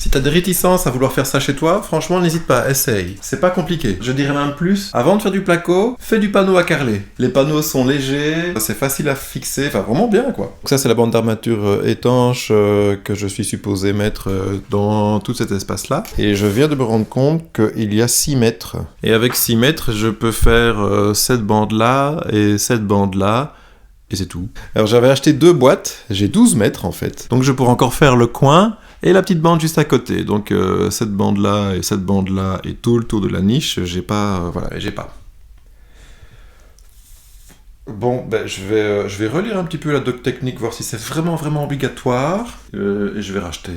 Si t'as des réticences à vouloir faire ça chez toi, franchement n'hésite pas, essaye. C'est pas compliqué. Je dirais même plus, avant de faire du placo, fais du panneau à carreler. Les panneaux sont légers, c'est facile à fixer, enfin vraiment bien quoi. Donc ça c'est la bande d'armature étanche que je suis supposé mettre dans tout cet espace-là. Et je viens de me rendre compte qu'il y a 6 mètres. Et avec 6 mètres, je peux faire cette bande-là et cette bande-là. Et c'est tout. Alors j'avais acheté 2 boîtes, j'ai 12 mètres en fait. Donc je pourrais encore faire le coin et la petite bande juste à côté. Donc cette bande-là et tout le tour de la niche, j'ai pas... j'ai pas. Bon, ben je vais relire un petit peu la doc technique, voir si c'est vraiment obligatoire. Et je vais racheter...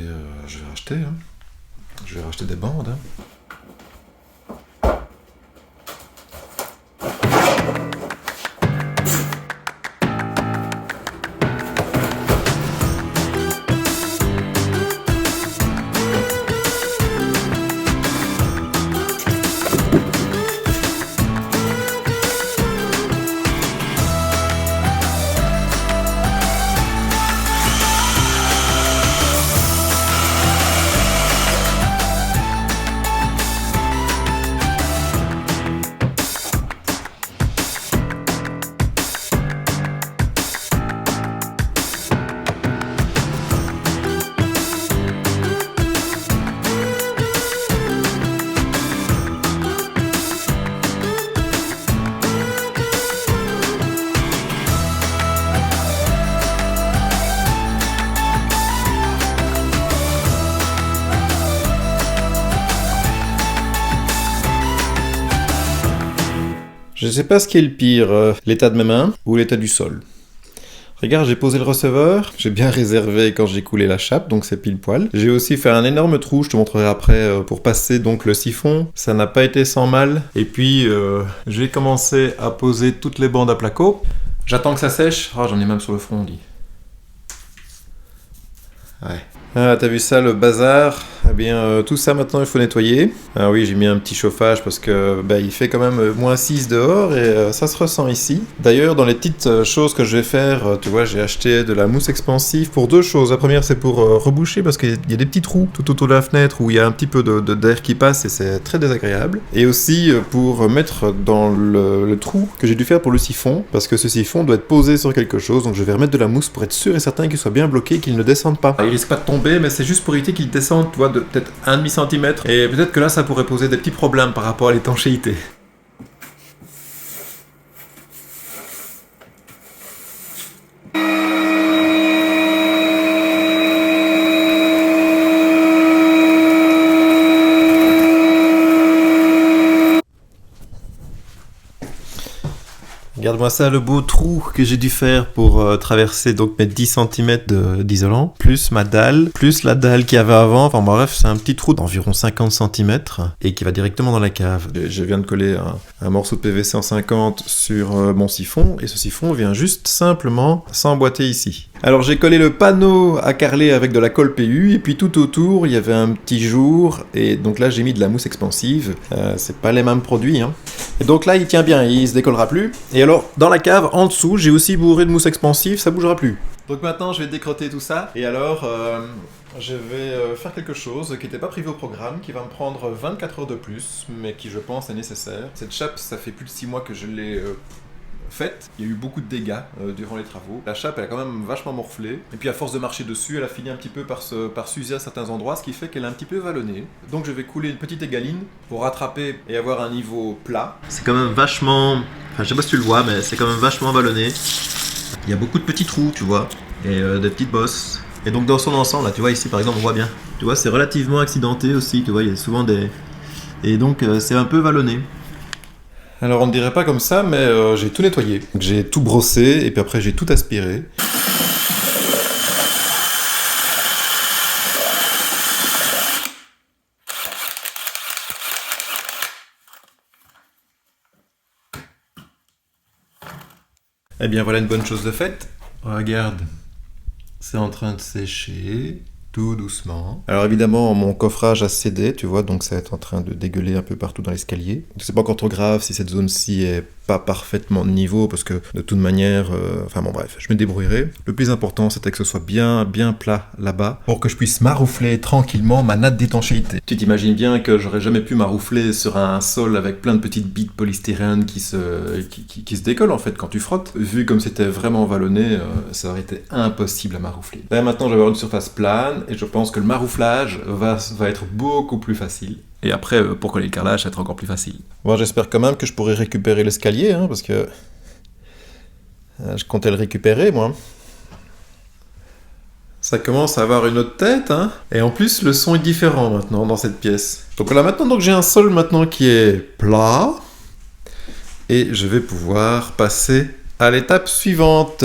Je vais racheter des bandes. Je sais pas ce qui est le pire, l'état de mes mains ou l'état du sol. Regarde, j'ai posé le receveur, j'ai bien réservé quand j'ai coulé la chape, donc c'est pile poil. J'ai aussi fait un énorme trou, je te montrerai après, pour passer donc le siphon. Ça n'a pas été sans mal. Et puis, j'ai commencé à poser toutes les bandes à placo. J'attends que ça sèche. Oh, j'en ai même sur le front, on dit. Ouais. Ah, t'as vu ça, le bazar? Eh bien, tout ça maintenant il faut nettoyer. Ah oui, j'ai mis un petit chauffage parce que il fait quand même -6 dehors et ça se ressent ici. D'ailleurs, dans les petites choses que je vais faire, tu vois, j'ai acheté de la mousse expansive pour 2 choses. La première, c'est pour reboucher parce qu'il y a des petits trous tout autour de la fenêtre où il y a un petit peu d'air qui passe et c'est très désagréable. Et aussi pour mettre dans le trou que j'ai dû faire pour le siphon parce que ce siphon doit être posé sur quelque chose. Donc je vais remettre de la mousse pour être sûr et certain qu'il soit bien bloqué et qu'il ne descende pas. Il risque pas de tomber, mais c'est juste pour éviter qu'il descende, tu vois, de peut-être 1,5 cm. Et peut-être que là, ça pourrait poser des petits problèmes par rapport à l'étanchéité. Regarde-moi ça, le beau trou que j'ai dû faire pour traverser donc mes 10 cm d'isolant, plus ma dalle, plus la dalle qu'il y avait avant. Enfin bref, c'est un petit trou d'environ 50 cm et qui va directement dans la cave. Je viens de coller un morceau de PVC en 50 sur mon siphon et ce siphon vient juste simplement s'emboîter ici. Alors j'ai collé le panneau à carreler avec de la colle PU et puis tout autour il y avait un petit jour et donc là j'ai mis de la mousse expansive. C'est pas les mêmes produits hein. Et donc là il tient bien, il se décollera plus. Et alors dans la cave en dessous j'ai aussi bourré de mousse expansive, ça bougera plus. Donc maintenant je vais décrotter tout ça et alors je vais faire quelque chose qui n'était pas prévu au programme, qui va me prendre 24 heures de plus mais qui je pense est nécessaire. Cette chape ça fait plus de 6 mois que je l'ai faite, il y a eu beaucoup de dégâts durant les travaux. La chape elle a quand même vachement morflé et puis à force de marcher dessus elle a fini un petit peu par s'user à certains endroits, ce qui fait qu'elle est un petit peu vallonnée. Donc je vais couler une petite égaline pour rattraper et avoir un niveau plat. C'est quand même vachement, enfin je sais pas si tu le vois mais c'est quand même vachement vallonné. Il y a beaucoup de petits trous tu vois et des petites bosses. Et donc dans son ensemble là tu vois ici par exemple on voit bien. Tu vois c'est relativement accidenté aussi, tu vois il y a souvent des... Et donc c'est un peu vallonné. Alors on ne dirait pas comme ça, mais j'ai tout nettoyé. J'ai tout brossé et puis après j'ai tout aspiré. Eh bien voilà une bonne chose de faite. Regarde, c'est en train de sécher. Tout doucement. Alors évidemment, mon coffrage a cédé, tu vois, donc ça va être en train de dégueuler un peu partout dans l'escalier. C'est pas encore trop grave si cette zone-ci est pas parfaitement de niveau parce que de toute manière, enfin bon bref, je me débrouillerai. Le plus important c'était que ce soit bien plat là-bas pour que je puisse maroufler tranquillement ma natte d'étanchéité. Tu t'imagines bien que j'aurais jamais pu maroufler sur un sol avec plein de petites billes de polystyrène qui se décollent en fait quand tu frottes. Vu comme c'était vraiment vallonné, ça aurait été impossible à maroufler. Là maintenant je vais avoir une surface plane et je pense que le marouflage va être beaucoup plus facile. Et après, pour coller le carrelage, ça va être encore plus facile. Bon, j'espère quand même que je pourrai récupérer l'escalier, hein, parce que je comptais le récupérer, moi. Ça commence à avoir une autre tête, hein. Et en plus, le son est différent maintenant dans cette pièce. Donc là maintenant, donc j'ai un sol maintenant qui est plat. Et je vais pouvoir passer à l'étape suivante.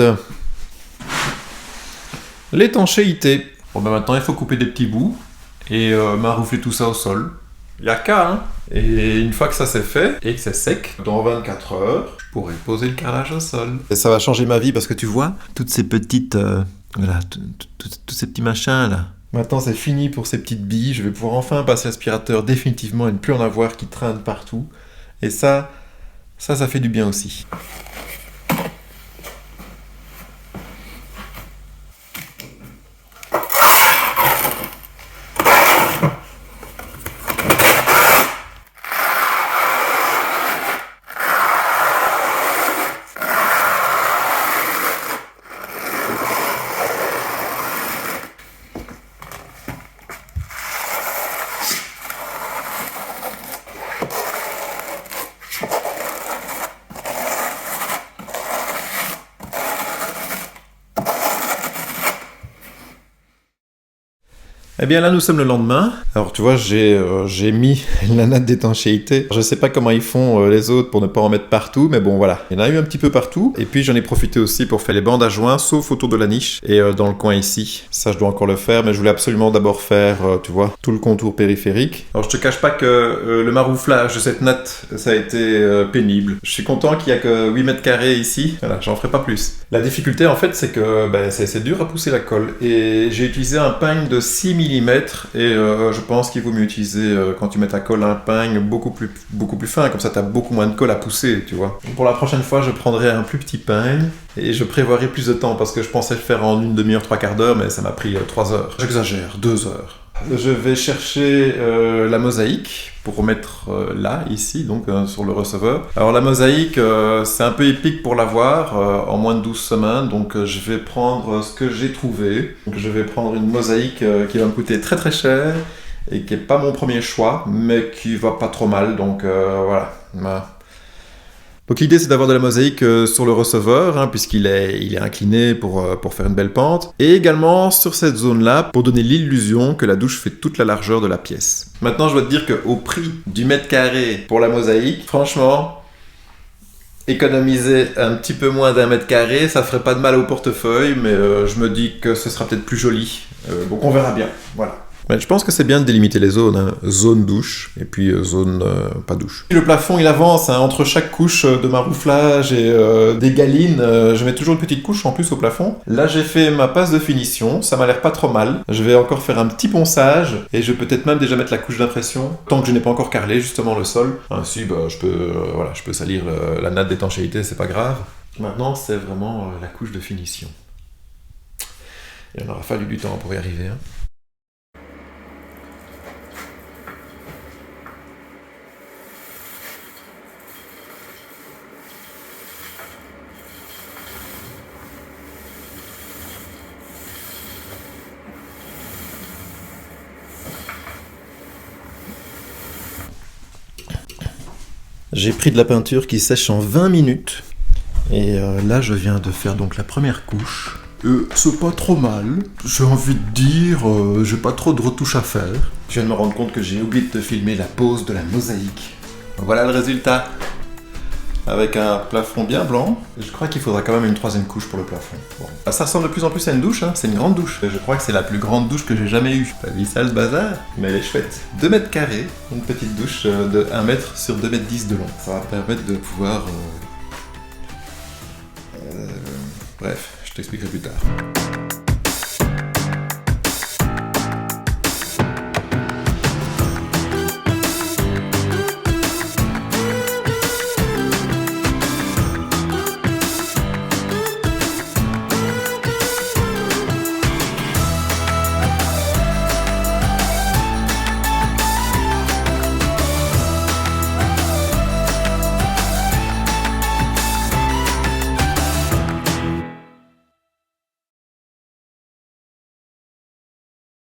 L'étanchéité. Bon, ben maintenant, il faut couper des petits bouts et maroufler tout ça au sol. Il n'y a qu'à, hein. Et une fois que ça c'est fait, et que c'est sec, dans 24 heures, je pourrai poser le carrelage au sol. Et ça va changer ma vie parce que tu vois, toutes ces petites... voilà, tous ces petits machins là. Maintenant c'est fini pour ces petites billes, je vais pouvoir enfin passer l'aspirateur définitivement et ne plus en avoir qui traînent partout. Et ça fait du bien aussi. Eh bien là nous sommes le lendemain. Alors tu vois j'ai mis la natte d'étanchéité. Je sais pas comment ils font les autres pour ne pas en mettre partout, mais bon voilà. Il y en a eu un petit peu partout. Et puis j'en ai profité aussi pour faire les bandes à joints, sauf autour de la niche et dans le coin ici. Ça je dois encore le faire, mais je voulais absolument d'abord faire, tu vois, tout le contour périphérique. Alors je te cache pas que le marouflage de cette natte, ça a été pénible. Je suis content qu'il y a que 8 mètres carrés ici. Voilà, j'en ferai pas plus. La difficulté en fait c'est que c'est dur à pousser la colle. Et j'ai utilisé un peigne de 6 mm et je pense qu'il vaut mieux utiliser quand tu mets ta colle un peigne beaucoup plus fin, comme ça tu as beaucoup moins de colle à pousser, tu vois. Pour la prochaine fois je prendrai un plus petit peigne et je prévoirai plus de temps parce que je pensais le faire en une demi-heure, 3/4 d'heure, mais ça m'a pris 3 heures. J'exagère, 2 heures. Je vais chercher la mosaïque pour mettre là, ici, donc sur le receveur. Alors la mosaïque, c'est un peu épique pour l'avoir en moins de 12 semaines, donc je vais prendre ce que j'ai trouvé. Donc je vais prendre une mosaïque qui va me coûter très très cher et qui n'est pas mon premier choix, mais qui va pas trop mal, donc voilà. Donc l'idée c'est d'avoir de la mosaïque sur le receveur, hein, puisqu'il est incliné pour faire une belle pente, et également sur cette zone-là pour donner l'illusion que la douche fait toute la largeur de la pièce. Maintenant je dois te dire qu'au prix du mètre carré pour la mosaïque, franchement, économiser un petit peu moins d'1 mètre carré, ça ferait pas de mal au portefeuille, mais je me dis que ce sera peut-être plus joli. Donc on verra bien, voilà. Mais je pense que c'est bien de délimiter les zones, hein. Zone douche et puis zone pas douche. Le plafond il avance, hein, entre chaque couche de marouflage et des galines, je mets toujours une petite couche en plus au plafond. Là j'ai fait ma passe de finition, ça m'a l'air pas trop mal. Je vais encore faire un petit ponçage et je vais peut-être même déjà mettre la couche d'impression, tant que je n'ai pas encore carrelé justement le sol. Ainsi je peux salir la natte d'étanchéité, c'est pas grave. Maintenant c'est vraiment la couche de finition. Il en aura fallu du temps pour y arriver, hein. J'ai pris de la peinture qui sèche en 20 minutes. Et là, je viens de faire donc la première couche. C'est pas trop mal. J'ai envie de dire, j'ai pas trop de retouches à faire. Je viens de me rendre compte que j'ai oublié de te filmer la pose de la mosaïque. Voilà le résultat. Avec un plafond bien blanc. Je crois qu'il faudra quand même une 3e couche pour le plafond. Bon. Ça ressemble de plus en plus à une douche, hein. C'est une grande douche. Je crois que c'est la plus grande douche que j'ai jamais eue. T'as vu ça le bazar? Mais elle est chouette. 2 mètres carrés, une petite douche de 1 mètre sur 2 mètres 10 de long. Ça va permettre de pouvoir... Bref, je t'expliquerai plus tard.